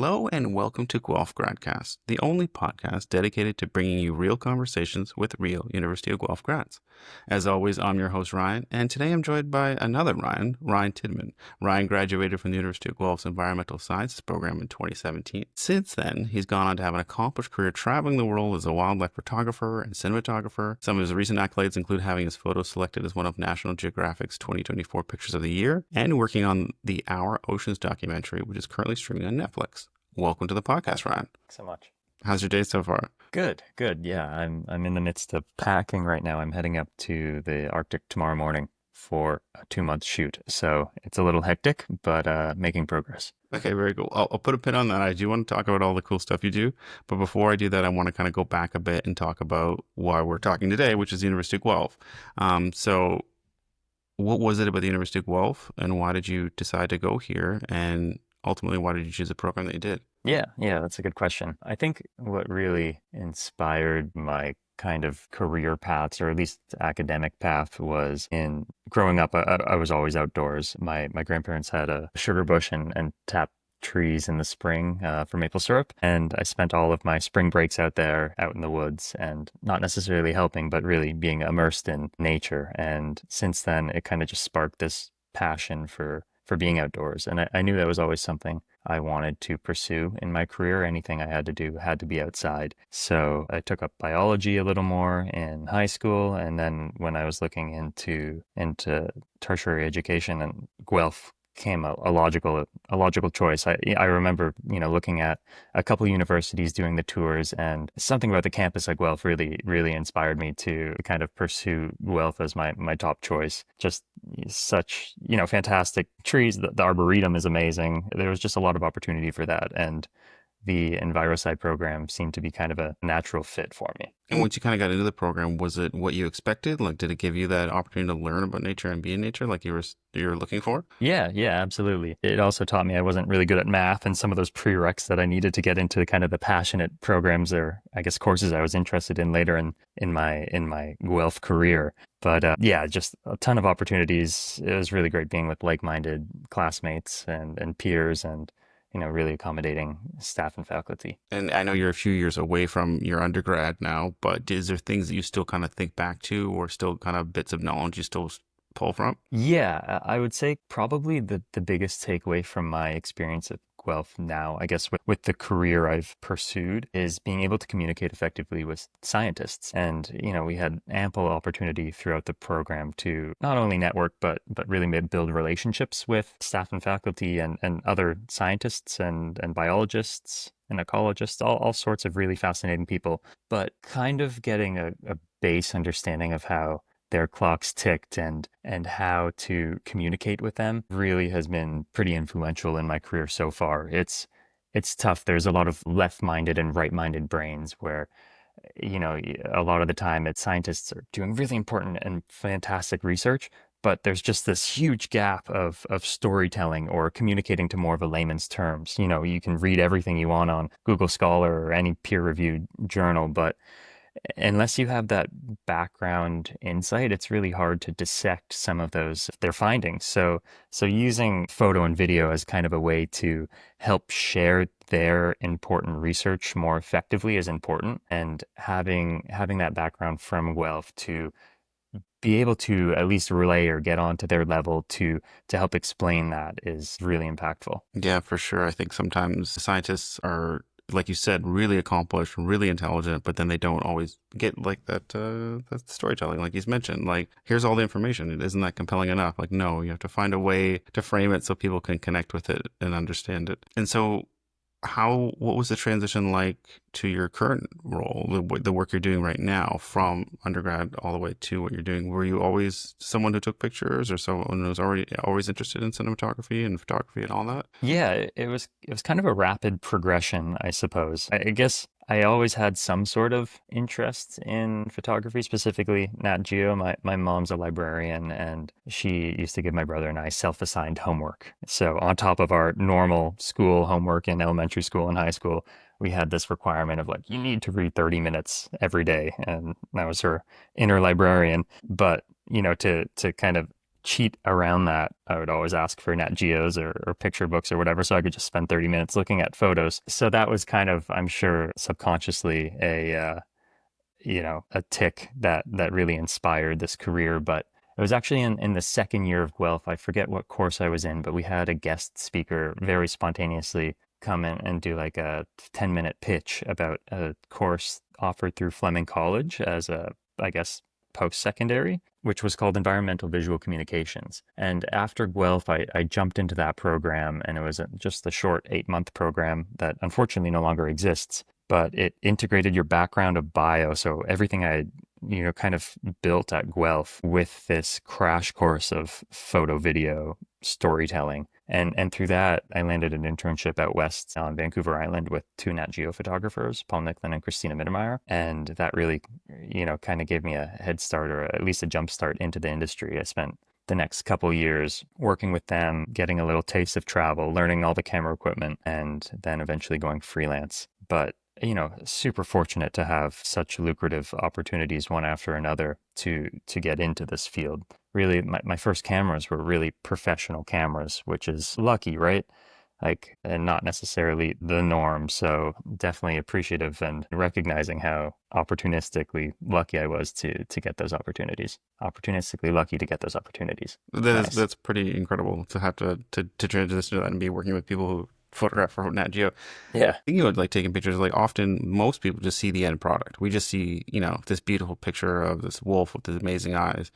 Hello and welcome to Guelph GradCast, the only podcast dedicated to bringing you real conversations with real University of Guelph grads. As always, I'm your host, Ryan, and today I'm joined by another Ryan, Ryan Tidman. Ryan graduated from the University of Guelph's Environmental Sciences program in 2017. Since then, he's gone on to have an accomplished career traveling the world as a wildlife photographer and cinematographer. Some of his recent accolades include having his photos selected as one of National Geographic's 2024 Pictures of the Year and working on the Our Oceans documentary, which is currently streaming on Netflix. Welcome to the podcast, Ryan. Thanks so much. How's your day so far? Good. Yeah, I'm in the midst of packing right now. I'm heading up to the Arctic tomorrow morning for a 2-month shoot. So it's a little hectic, but making progress. Okay, very cool. I'll put a pin on that. I do want to talk about all the cool stuff you do. But before I do that, I want to kind of go back a bit and talk about why we're talking today, which is the University of Guelph. So what was it about the University of Guelph and why did you decide to go here? And ultimately, why did you choose the program that you did? Yeah, that's a good question. I think what really inspired my kind of career paths, or at least academic path, was in growing up. I was always outdoors. My grandparents had a sugar bush and tapped trees in the spring for maple syrup, and I spent all of my spring breaks out there, out in the woods, and not necessarily helping, but really being immersed in nature. And since then, it kind of just sparked this passion for being outdoors. And I knew that was always something I wanted to pursue in my career. Anything I had to do had to be outside. So I took up biology a little more in high school. And then when I was looking into tertiary education, and Guelph came a logical choice. I remember, looking at a couple universities doing the tours, and something about the campus at Guelph really inspired me to kind of pursue Guelph as my top choice. Just such, fantastic trees. The Arboretum is amazing. There was just a lot of opportunity for that. And the EnviroSci program seemed to be kind of a natural fit for me. And once you kind of got into the program, was it what you expected? Like, did it give you that opportunity to learn about nature and be in nature like you were looking for? Yeah, absolutely. It also taught me I wasn't really good at math and some of those prereqs that I needed to get into kind of the passionate programs, or I guess courses I was interested in later in my Guelph career. But just a ton of opportunities. It was really great being with like-minded classmates and peers, and really accommodating staff and faculty. And I know you're a few years away from your undergrad now, but is there things that you still kind of think back to, or still kind of bits of knowledge you still pull from? Yeah, I would say probably the biggest takeaway from my experience at Guelph now, I guess with the career I've pursued, is being able to communicate effectively with scientists. And, we had ample opportunity throughout the program to not only network, but really build relationships with staff and faculty and other scientists and biologists and ecologists, all sorts of really fascinating people, but kind of getting a base understanding of how their clocks ticked and how to communicate with them really has been pretty influential in my career so far. It's tough. There's a lot of left-minded and right-minded brains where, a lot of the time scientists are doing really important and fantastic research, but there's just this huge gap of storytelling or communicating to more of a layman's terms. You can read everything you want on Google Scholar or any peer-reviewed journal, but unless you have that background insight, it's really hard to dissect some of their findings. So using photo and video as kind of a way to help share their important research more effectively is important. And having that background from Guelph to be able to at least relay or get onto their level to help explain that is really impactful. Yeah, for sure. I think sometimes scientists are, like you said, really accomplished, really intelligent, but then they don't always get like that storytelling, like he's mentioned. Like, here's all the information. Isn't that compelling enough? Like, no, you have to find a way to frame it so people can connect with it and understand it. And so what was the transition like to your current role, the work you're doing right now, from undergrad all the way to what you're doing? Were you always someone who took pictures, or someone who was always interested in cinematography and photography and all that? Yeah, it was kind of a rapid progression, I suppose. I guess I always had some sort of interest in photography, specifically Nat Geo. My mom's a librarian, and she used to give my brother and I self-assigned homework. So on top of our normal school homework in elementary school and high school, we had this requirement of like, you need to read 30 minutes every day. And that was her inner librarian. But, to kind of cheat around that, I would always ask for Nat Geos or picture books or whatever, so I could just spend 30 minutes looking at photos. So that was kind of, I'm sure, subconsciously a tick that really inspired this career. But it was actually in the second year of Guelph. I forget what course I was in, but we had a guest speaker very spontaneously come in and do like a 10-minute pitch about a course offered through Fleming College as a, I guess, post-secondary, which was called Environmental Visual Communications. And after Guelph, I jumped into that program, and it was just a short 8-month program that unfortunately no longer exists, but it integrated your background of bio. So everything I, kind of built at Guelph with this crash course of photo, video, storytelling. And through that, I landed an internship out west on Vancouver Island with two Nat Geo photographers, Paul Nicklin and Christina Mittermeier. And that really, kind of gave me a head start, or at least a jump start into the industry. I spent the next couple years working with them, getting a little taste of travel, learning all the camera equipment, and then eventually going freelance. But super fortunate to have such lucrative opportunities one after another to get into this field. Really, my first cameras were really professional cameras, which is lucky, right? Like, and not necessarily the norm. So definitely appreciative and recognizing how opportunistically lucky I was to get those opportunities. Opportunistically lucky to get those opportunities. Nice. That's pretty incredible to have to transition to that and be working with people who photograph for Nat Geo. Yeah. Thinking about like taking pictures, like often most people just see the end product. We just see, this beautiful picture of this wolf with his amazing eyes.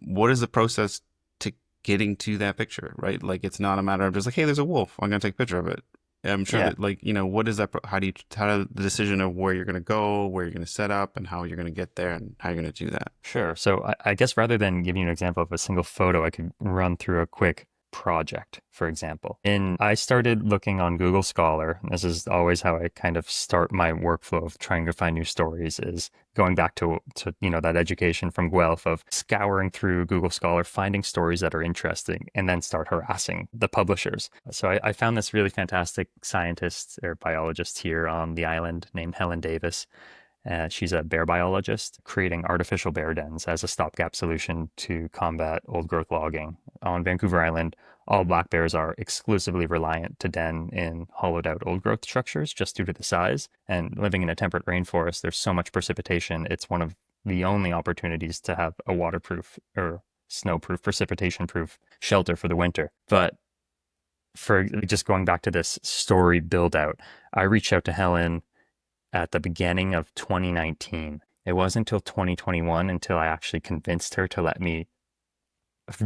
What is the process to getting to that picture, right? Like it's not a matter of just like, hey, there's a wolf, I'm gonna take a picture of it. I'm sure Yeah. that like, what is that, how the decision of where you're gonna go, where you're gonna set up and how you're gonna get there and how you're gonna do that. Sure. So I guess rather than giving you an example of a single photo, I could run through a quick project, for example. And I started looking on Google Scholar. And this is always how I kind of start my workflow of trying to find new stories, is going back to that education from Guelph of scouring through Google Scholar, finding stories that are interesting, and then start harassing the publishers. So I found this really fantastic scientist or biologist here on the island named Helen Davis. She's a bear biologist, creating artificial bear dens as a stopgap solution to combat old growth logging. On Vancouver Island, all black bears are exclusively reliant to den in hollowed out old growth structures just due to the size. And living in a temperate rainforest, there's so much precipitation. It's one of the only opportunities to have a waterproof or snowproof, precipitation proof shelter for the winter. But for just going back to this story build out, I reached out to Helen at the beginning of 2019. It wasn't until 2021 until I actually convinced her to let me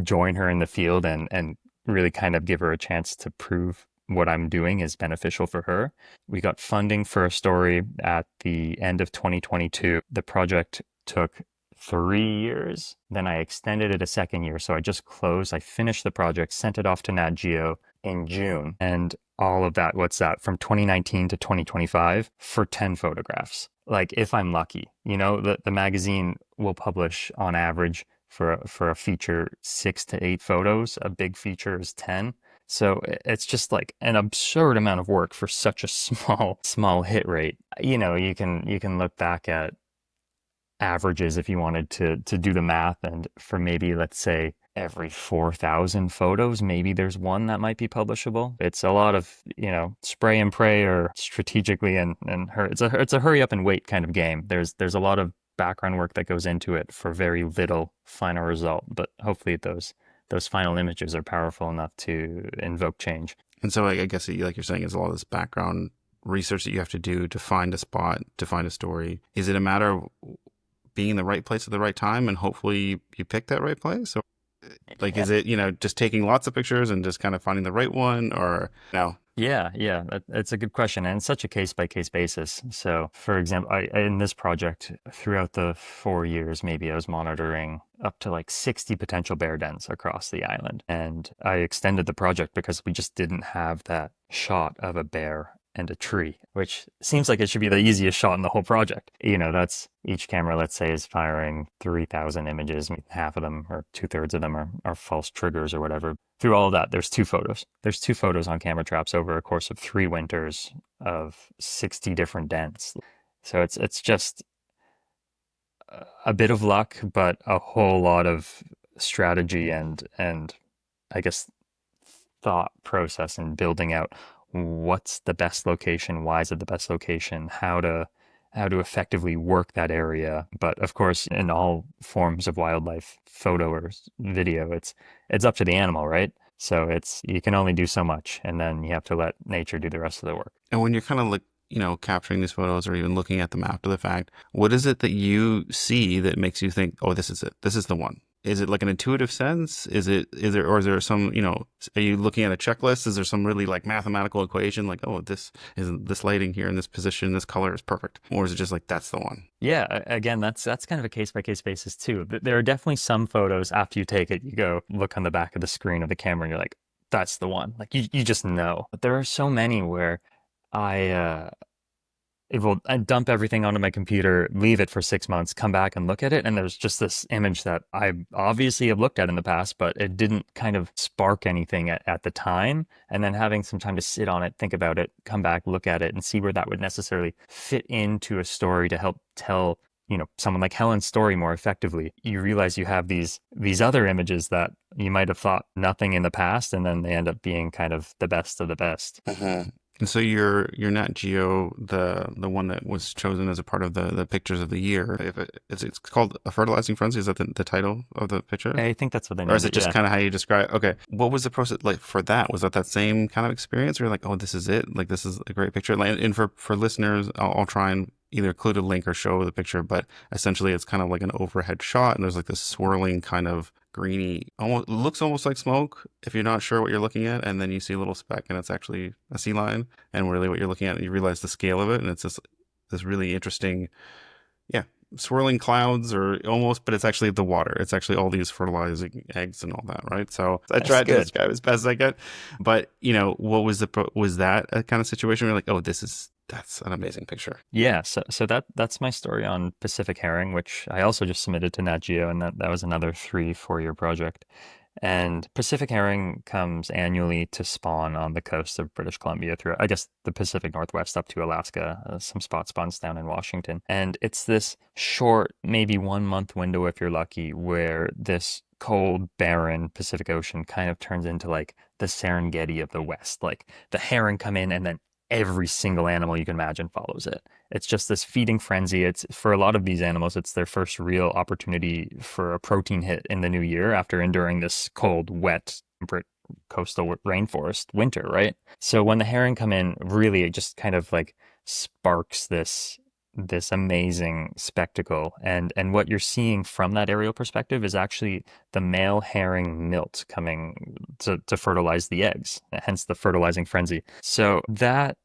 join her in the field and really kind of give her a chance to prove what I'm doing is beneficial for her. We got funding for a story at the end of 2022. The project took 3 years. Then I extended it a second year. So I just closed. I finished the project, sent it off to Nat Geo in June. And all of that, what's that, from 2019 to 2025 for 10 photographs. Like if I'm lucky, the magazine will publish on average for a feature 6 to 8 photos. A big feature is 10. So it's just like an absurd amount of work for such a small hit rate. You can look back at averages if you wanted to do the math, and for maybe, let's say, every 4,000 photos, maybe there's one that might be publishable. It's a lot of, spray and pray or strategically it's a hurry up and wait kind of game. There's a lot of background work that goes into it for very little final result, but hopefully those final images are powerful enough to invoke change. And so I guess like you're saying, is a lot of this background research that you have to do to find a spot, to find a story. Is it a matter of being in the right place at the right time and hopefully you pick that right place? Or like, is it, just taking lots of pictures and just kind of finding the right one, or no? Yeah, that's a good question. And it's such a case by case basis. So, for example, in this project, throughout the 4 years, maybe I was monitoring up to like 60 potential bear dens across the island. And I extended the project because we just didn't have that shot of a bear and a tree, which seems like it should be the easiest shot in the whole project. That's each camera, let's say, is firing 3,000 images. Half of them or 2/3 of them are false triggers or whatever. Through all of that, there's 2 photos. There's 2 photos on camera traps over a course of 3 winters of 60 different dens. So it's just a bit of luck, but a whole lot of strategy and I guess thought process in building out what's the best location, why is it the best location, how to effectively work that area. But of course, in all forms of wildlife, photo or video, it's up to the animal, right? So it's you can only do so much, and then you have to let nature do the rest of the work. And when you're kind of like, capturing these photos or even looking at them after the fact, what is it that you see that makes you think, oh, this is it? This is the one. Is it like an intuitive sense? Or is there some, are you looking at a checklist? Is there some really like mathematical equation like, oh, this lighting here in this position, this color is perfect? Or is it just like, that's the one? Yeah, again, that's kind of a case by case basis too. There are definitely some photos after you take it, you go look on the back of the screen of the camera and you're like, that's the one. Like you just know. But there are so many where I I dump everything onto my computer, leave it for 6 months, come back and look at it, and there's just this image that I obviously have looked at in the past, but it didn't kind of spark anything at the time. And then having some time to sit on it, think about it, come back, look at it, and see where that would necessarily fit into a story to help tell, someone like Helen's story more effectively. You realize you have these other images that you might have thought nothing in the past, and then they end up being kind of the best of the best. And so your Nat Geo, the one that was chosen as a part of the pictures of the year, if it's called A Fertilizing Frenzy, is that the title of the picture? I think that's what they Or is named it it. just Yeah. kind of how you describe? Okay, what was the process like for that? Was that same kind of experience? Where you're like, oh, this is it. Like this is a great picture. Like, and for listeners, I'll try and either include a link or show the picture. But essentially, it's kind of like an overhead shot, and there's like this swirling kind of greeny, almost looks almost like smoke if you're not sure what you're looking at, and then you see a little speck, and it's actually a sea lion. And really, what you're looking at, you realize the scale of it, and it's this really interesting, yeah, swirling clouds or almost, but it's actually the water. It's actually all these fertilizing eggs and all that, right? So I That's tried to good. describe as best as I could, but what was was that a kind of situation where you're like, oh, that's an amazing picture. Yeah, so that's my story on Pacific herring, which I also just submitted to Nat Geo, and that was another 3 4 year project. And Pacific herring comes annually to spawn on the coast of British Columbia through, I guess, the Pacific Northwest up to Alaska, some spot spawns down in Washington. And it's this short, maybe 1 month window if you're lucky, where this cold, barren Pacific Ocean kind of turns into like the Serengeti of the West. Like the herring come in and then every single animal you can imagine follows it. It's just this feeding frenzy. It's for a lot of these animals, it's their first real opportunity for a protein hit in the new year after enduring this cold, wet, coastal rainforest winter, right? So when the herring come in, really it just kind of like sparks this amazing spectacle. And what you're seeing from that aerial perspective is actually the male herring milt coming to fertilize the eggs, hence the fertilizing frenzy. So that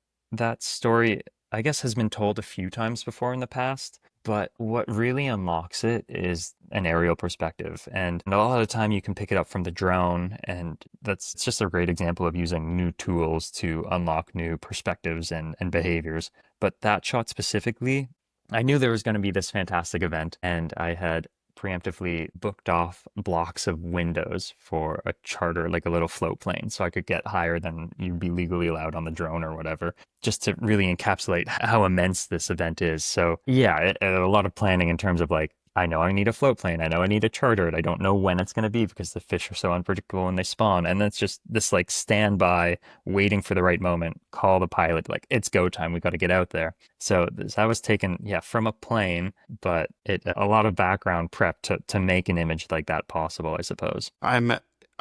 story, I guess, has been told a few times before in the past. But what really unlocks it is an aerial perspective. And a lot of the time you can pick it up from the drone. And that's it's just a great example of using new tools to unlock new perspectives and behaviors. But that shot specifically, I knew there was going to be this fantastic event, and I had preemptively booked off blocks of windows for a charter, like a little float plane, so I could get higher than you'd be legally allowed on the drone or whatever, just to really encapsulate how immense this event is. So, yeah, a lot of planning in terms of like, I know I need a float plane. I know I need a charter. And I don't know when it's going to be because the fish are so unpredictable when they spawn. And that's just this like standby, waiting for the right moment, call the pilot, like, it's go time. We got to get out there. So that was taken, yeah, from a plane, but a lot of background prep to make an image like that possible, I suppose.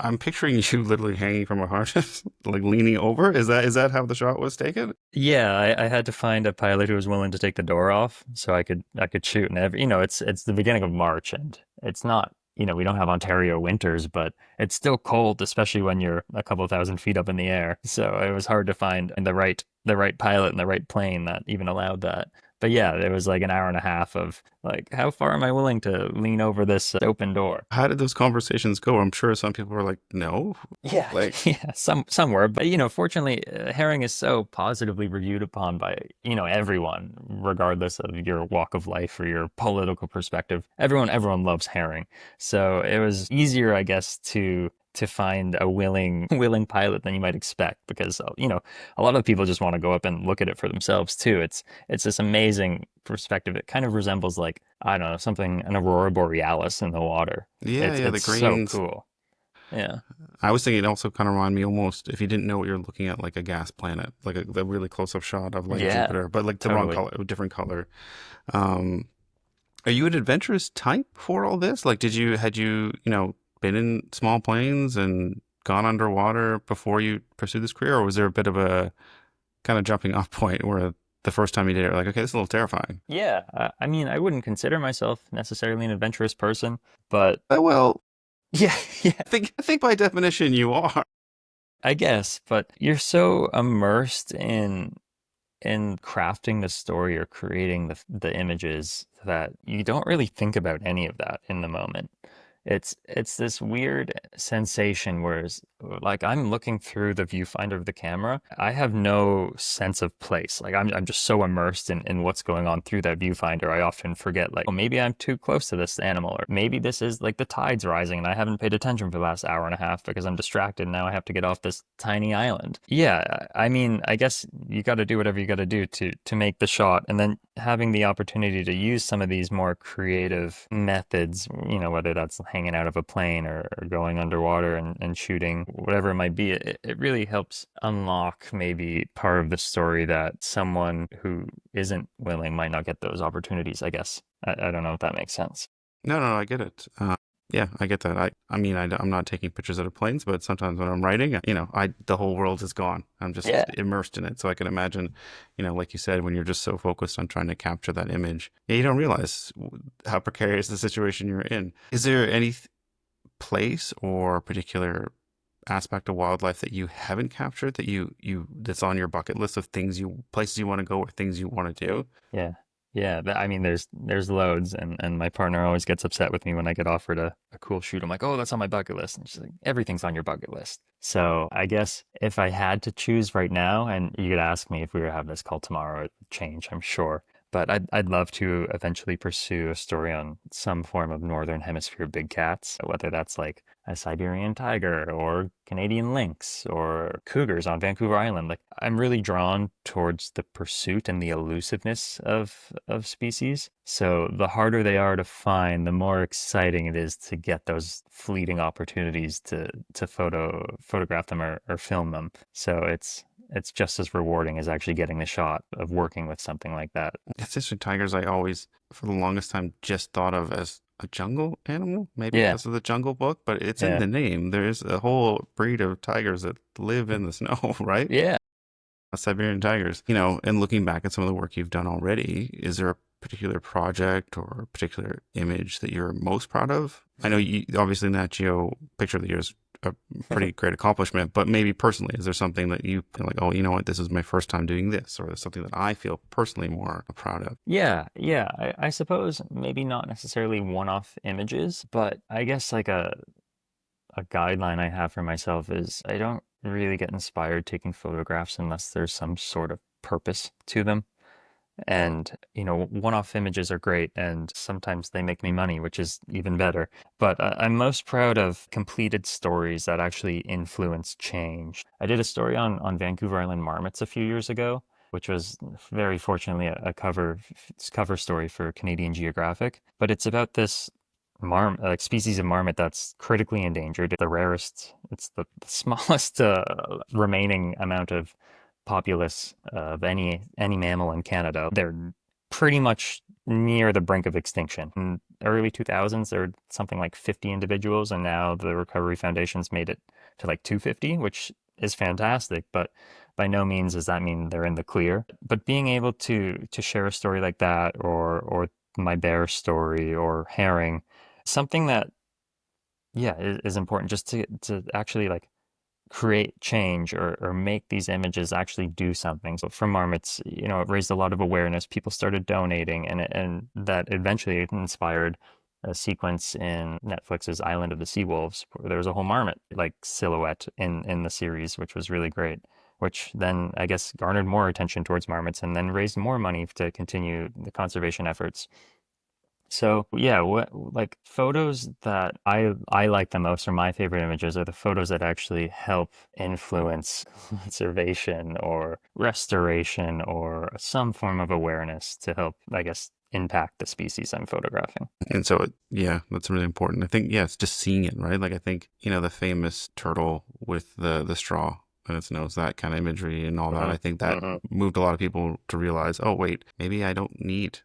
I'm picturing you literally hanging from a harness, like leaning over. Is that how the shot was taken? Yeah, I had to find a pilot who was willing to take the door off so I could shoot. And it's the beginning of March, and it's not, we don't have Ontario winters, but it's still cold, especially when you're a couple thousand feet up in the air. So it was hard to find the right pilot and the right plane that even allowed that. But yeah, it was like an hour and a half of like, how far am I willing to lean over this open door? How did those conversations go? I'm sure some people were like, no, Yeah, like, yeah, some were, but fortunately, herring is so positively reviewed upon by everyone, regardless of your walk of life or your political perspective. Everyone loves herring, so it was easier, I guess, to to find a willing pilot than you might expect, because a lot of people just want to go up and look at it for themselves too. It's this amazing perspective. It kind of resembles, like, I don't know, something, an aurora borealis in the water. Yeah, It's yeah, the it's so greens. cool. Yeah. I was thinking it also kind of reminded me almost, if you didn't know what you're looking at, like a gas planet, like the really close up shot of like Yeah, Jupiter, but like the wrong totally. color, different color. Um, are you an adventurous type for all this? Like, had you, been in small planes and gone underwater before you pursued this career, or was there a bit of a kind of jumping off point where the first time you did it, you're like, okay, this is a little terrifying? Yeah, I mean, I wouldn't consider myself necessarily an adventurous person, but Well, yeah, yeah, I think by definition you are. I guess. But you're so immersed in crafting the story or creating the images that you don't really think about any of that in the moment. It's this weird sensation, whereas, like, I'm looking through the viewfinder of the camera. I have no sense of place. Like, I'm just so immersed in what's going on through that viewfinder. I often forget, like, oh, maybe I'm too close to this animal, or maybe this is like the tide's rising and I haven't paid attention for the last hour and a half because I'm distracted. Now I have to get off this tiny island. Yeah, I mean, I guess you got to do whatever you got to do to make the shot, and then having the opportunity to use some of these more creative methods, whether that's hanging out of a plane or going underwater and shooting, whatever it might be, it really helps unlock maybe part of the story that someone who isn't willing might not get those opportunities, I guess. I don't know if that makes sense. No, no, I get it. Yeah, I get that. I mean, I'm not taking pictures out of planes, but sometimes when I'm writing, the whole world is gone. I'm just Yeah. immersed in it. So I can imagine, like you said, when you're just so focused on trying to capture that image, yeah, you don't realize how precarious the situation you're in. Is there any place or particular aspect of wildlife that you haven't captured that that's on your bucket list of places you want to go or things you want to do? Yeah. Yeah. I mean, there's loads, and my partner always gets upset with me when I get offered a cool shoot. I'm like, oh, that's on my bucket list. And she's like, everything's on your bucket list. So I guess if I had to choose right now, and you could ask me if we were having this call tomorrow, it would change, I'm sure. But I'd love to eventually pursue a story on some form of Northern Hemisphere big cats, whether that's like a Siberian tiger or Canadian lynx or cougars on Vancouver Island. Like, I'm really drawn towards the pursuit and the elusiveness of species. So the harder they are to find, the more exciting it is to get those fleeting opportunities to photograph them or film them. So it's just as rewarding as actually getting the shot of working with something like that. It's interesting. Tigers, I always, for the longest time, just thought of as a jungle animal, maybe Yeah, because of the Jungle Book, but it's in yeah, the name. There's a whole breed of tigers that live in the snow, right? yeah. Siberian tigers. And looking back at some of the work you've done already, is there a particular project or a particular image that you're most proud of? I know you obviously Nat Geo picture of the year is a pretty great accomplishment, but maybe personally, is there something that you feel like, oh, you know what, this is my first time doing this, or there's something that I feel personally more proud of? Yeah, yeah. I suppose maybe not necessarily one-off images, but I guess like a guideline I have for myself is I don't really get inspired taking photographs unless there's some sort of purpose to them. And, one-off images are great, and sometimes they make me money, which is even better. But I'm most proud of completed stories that actually influence change. I did a story on Vancouver Island marmots a few years ago, which was very fortunately a cover story for Canadian Geographic. But it's about this species of marmot that's critically endangered. The rarest, it's the smallest remaining amount of populace of any mammal in Canada. They're pretty much near the brink of extinction. In the early 2000s, there were something like 50 individuals, and now the Recovery Foundation's made it to like 250, which is fantastic, but by no means does that mean they're in the clear. But being able to share a story like that, or my bear story or herring, something that, yeah, is important, just to actually like create change or make these images actually do something. So from marmots, it raised a lot of awareness. People started donating, and that eventually inspired a sequence in Netflix's Island of the Seawolves, where there was a whole marmot like silhouette in the series, which was really great. Which then, I guess, garnered more attention towards marmots and then raised more money to continue the conservation efforts. So yeah, what like photos that I like the most, or my favorite images, are the photos that actually help influence conservation or restoration or some form of awareness to help, I guess, impact the species I'm photographing. And so, yeah, that's really important. I think, yeah, it's just seeing it, right? Like, I think, the famous turtle with the straw in its nose, that kind of imagery and all that, Hmm. I think that Hmm. moved a lot of people to realize, oh, wait, maybe I don't need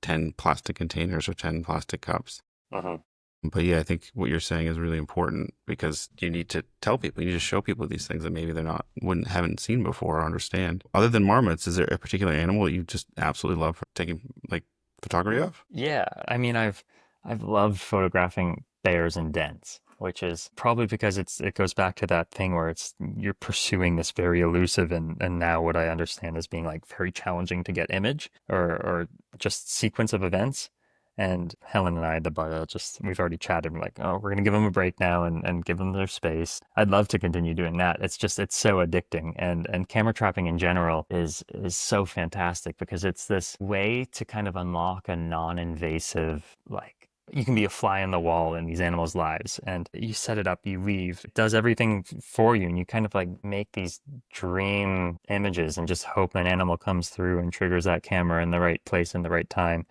10 plastic containers or 10 plastic cups. Hmm. But yeah, I think what you're saying is really important because you need to tell people, you need to show people these things that maybe they're not, haven't seen before or understand. Other than marmots, is there a particular animal that you just absolutely love for taking like photography of? Yeah, I mean, I've loved photographing bears in dens, which is probably because it goes back to that thing where it's you're pursuing this very elusive and now what I understand as being like very challenging to get image or just sequence of events. And Helen and I, the biologist, we've already chatted. We're like, oh, we're gonna give them a break now and give them their space. I'd love to continue doing that. It's just it's so addicting, and camera trapping in general is so fantastic because it's this way to kind of unlock a non-invasive like you can be a fly on the wall in these animals' lives and you set it up, you leave, it does everything for you, and you kind of like make these dream images and just hope an animal comes through and triggers that camera in the right place in the right time.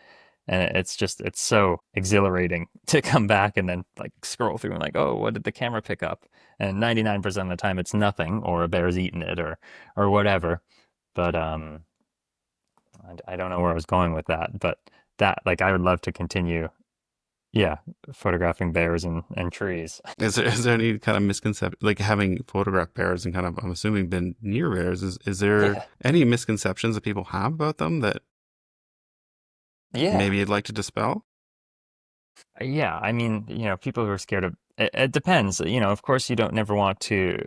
And it's just it's so exhilarating to come back and then like scroll through and like, oh, what did the camera pick up? And 99% of the time it's nothing or a bear's eaten it or whatever. But I don't know where I was going with that, but that like I would love to continue, yeah, photographing bears and trees. Is there any kind of misconception, like having photographed bears and kind of, I'm assuming, been near bears? Is there Yeah. any misconceptions that people have about them that Yeah. maybe you'd like to dispel? Yeah. I mean, people who are scared of it depends. Of course you don't never want to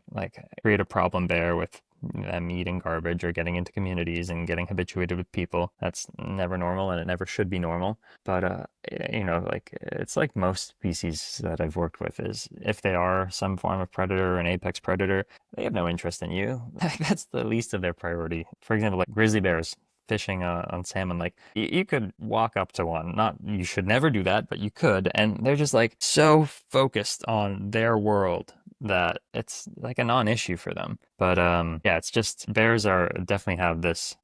like create a problem there with them eating garbage or getting into communities and getting habituated with people. That's never normal and it never should be normal. But like it's like most species that I've worked with is if they are some form of predator or an apex predator, they have no interest in you. That's the least of their priority. For example, like grizzly bears fishing on salmon, like you could walk up to one, not you should never do that, but you could, and they're just like so focused on their world that it's like a non-issue for them. But yeah, it's just bears are definitely have this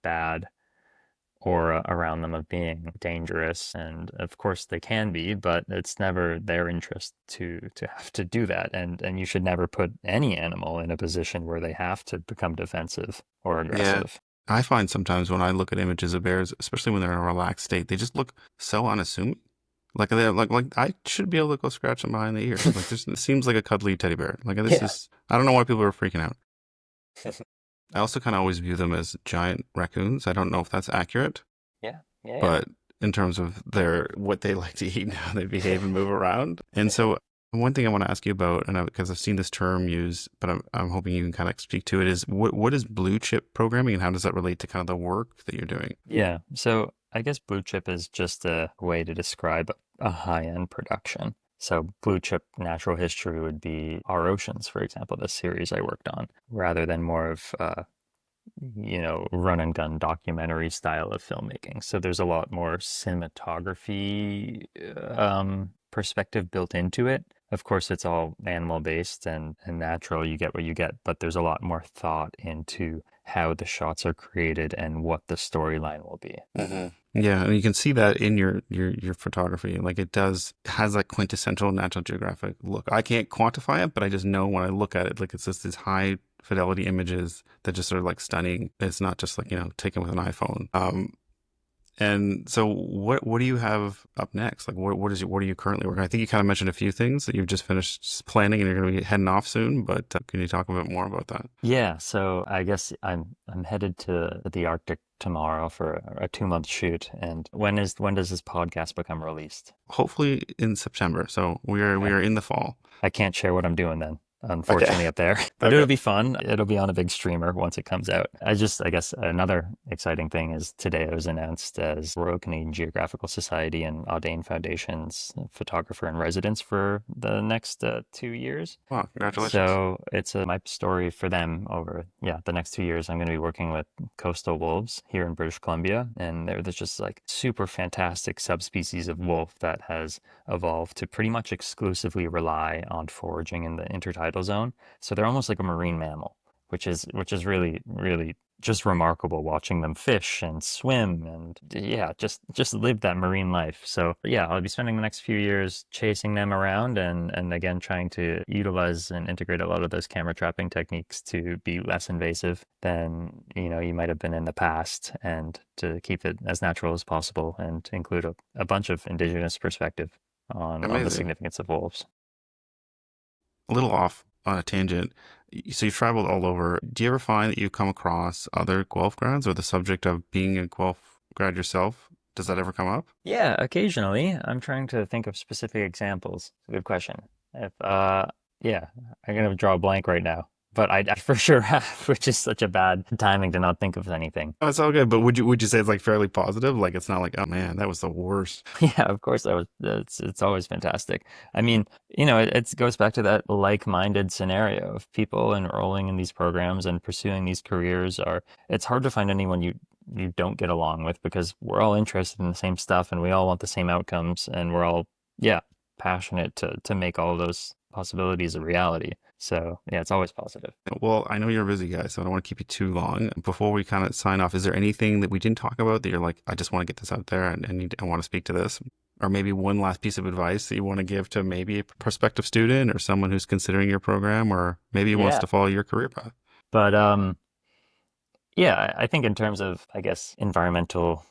bad aura around them of being dangerous, and of course they can be, but it's never their interest to have to do that. And you should never put any animal in a position where they have to become defensive or Yeah. aggressive. I find sometimes when I look at images of bears, especially when they're in a relaxed state, they just look so unassuming. Like they like I should be able to go scratch them behind the ears. Like this it seems like a cuddly teddy bear. Like this Yeah. is I don't know why people are freaking out. I also kind of always view them as giant raccoons. I don't know if that's accurate, Yeah. Yeah. Yeah. but in terms of their what they like to eat and how they behave and move around. And so one thing I want to ask you about, and because I've seen this term used, but I'm hoping you can kind of speak to it, is what is blue chip programming and how does that relate to kind of the work that you're doing? Yeah. So I guess blue chip is just a way to describe a high-end production. So blue chip natural history would be Our Oceans, for example, the series I worked on, rather than more of run and gun documentary style of filmmaking. So there's a lot more cinematography perspective built into it. Of course, it's all animal based and natural. You get what you get, but there's a lot more thought into how the shots are created and what the storyline will be. Hmm. Yeah, and you can see that in your photography. Like it has that quintessential National Geographic look. I can't quantify it, but I just know when I look at it, like it's just these high fidelity images that just are like stunning. It's not just like, taken with an iPhone. And so what do you have up next? Like what are you currently working on? I think you kind of mentioned a few things that you've just finished planning and you're going to be heading off soon, but can you talk a bit more about that? Yeah, so I guess I'm headed to the Arctic tomorrow for a 2 month shoot. And when does this podcast become released? Hopefully in September. So we are Okay. in the fall. I can't share what I'm doing then. Okay. unfortunately, up there. But Okay. it'll be fun. It'll be on a big streamer once it comes out. I guess another exciting thing is today I was announced as Royal Canadian Geographical Society and Audain Foundation's photographer in residence for the next 2 years. Wow, congratulations. So it's my story for them over, yeah, the next 2 years. I'm going to be working with coastal wolves here in British Columbia. And there's just like super fantastic subspecies of wolf that has evolved to pretty much exclusively rely on foraging in the intertidal zone. So they're almost like a marine mammal, which is really, really just remarkable watching them fish and swim and yeah, just live that marine life. So yeah, I'll be spending the next few years chasing them around and again trying to utilize and integrate a lot of those camera trapping techniques to be less invasive than you might have been in the past, and to keep it as natural as possible and include a bunch of indigenous perspective on the Amazing. significance of wolves. A little off on a tangent. So you've traveled all over. Do you ever find that you come across other Guelph grads or the subject of being a Guelph grad yourself? Does that ever come up? Yeah, occasionally. I'm trying to think of specific examples. It's a good question. If yeah, I'm gonna draw a blank right now. But I for sure have, which is such a bad timing to not think of anything. Oh, it's all good, but would you say it's like fairly positive? Like it's not like, oh man, that was the worst. Yeah, of course that was it's always fantastic. I mean, it goes back to that like-minded scenario of people enrolling in these programs and pursuing these careers are it's hard to find anyone you don't get along with because we're all interested in the same stuff and we all want the same outcomes and we're all yeah, passionate to make all of those possibilities a reality. So, yeah, it's always positive. Well, I know you're a busy guy, so I don't want to keep you too long. Before we kind of sign off, is there anything that we didn't talk about that you're like, I just want to get this out there and I want to speak to this? Or maybe one last piece of advice that you want to give to maybe a prospective student or someone who's considering your program or maybe wants Yeah. to follow your career path? But yeah, I think in terms of, I guess, environmental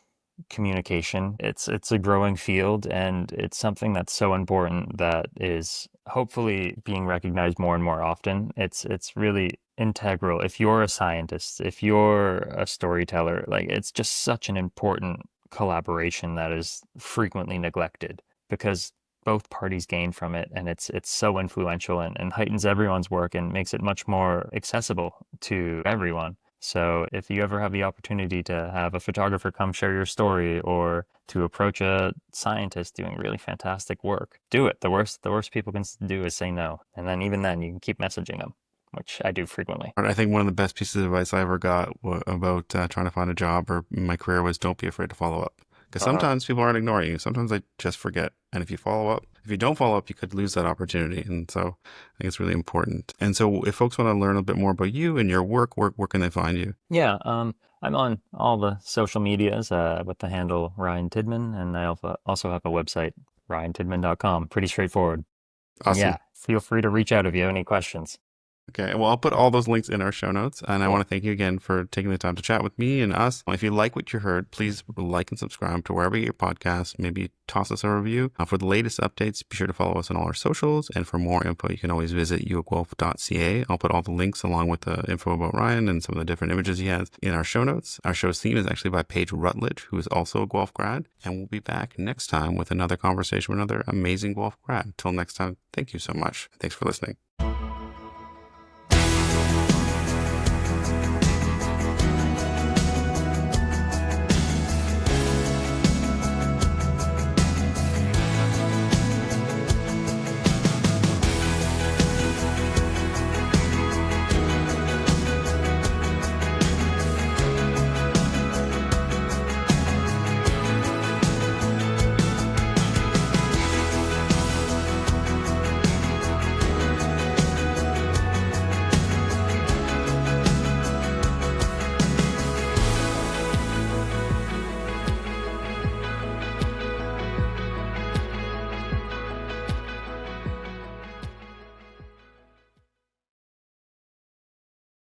communication, it's a growing field and it's something that's so important that is hopefully being recognized more and more often. It's really integral. If you're a scientist, if you're a storyteller, like it's just such an important collaboration that is frequently neglected because both parties gain from it and it's so influential and heightens everyone's work and makes it much more accessible to everyone. So if you ever have the opportunity to have a photographer come share your story or to approach a scientist doing really fantastic work, do it. The worst people can do is say no. And then even then you can keep messaging them, which I do frequently. I think one of the best pieces of advice I ever got about trying to find a job or my career was don't be afraid to follow up. Because Uh-huh. sometimes people aren't ignoring you. Sometimes they just forget. And if you follow up, if you don't follow up, you could lose that opportunity. And so I think it's really important. And so if folks want to learn a bit more about you and your work, where can they find you? Yeah, I'm on all the social medias with the handle Ryan Tidman, and I also have a website, ryantidman.com. Pretty straightforward. And yeah, Awesome. feel free to reach out if you have any questions. Okay, well, I'll put all those links in our show notes. And I want Cool. to thank you again for taking the time to chat with me and us. If you like what you heard, please like and subscribe to wherever you get your podcasts. Maybe toss us a review. For the latest updates, be sure to follow us on all our socials. And for more info, you can always visit uguelph.ca. I'll put all the links along with the info about Ryan and some of the different images he has in our show notes. Our show's theme is actually by Paige Rutledge, who is also a Guelph grad. And we'll be back next time with another conversation with another amazing Guelph grad. Until next time, thank you so much. Thanks for listening.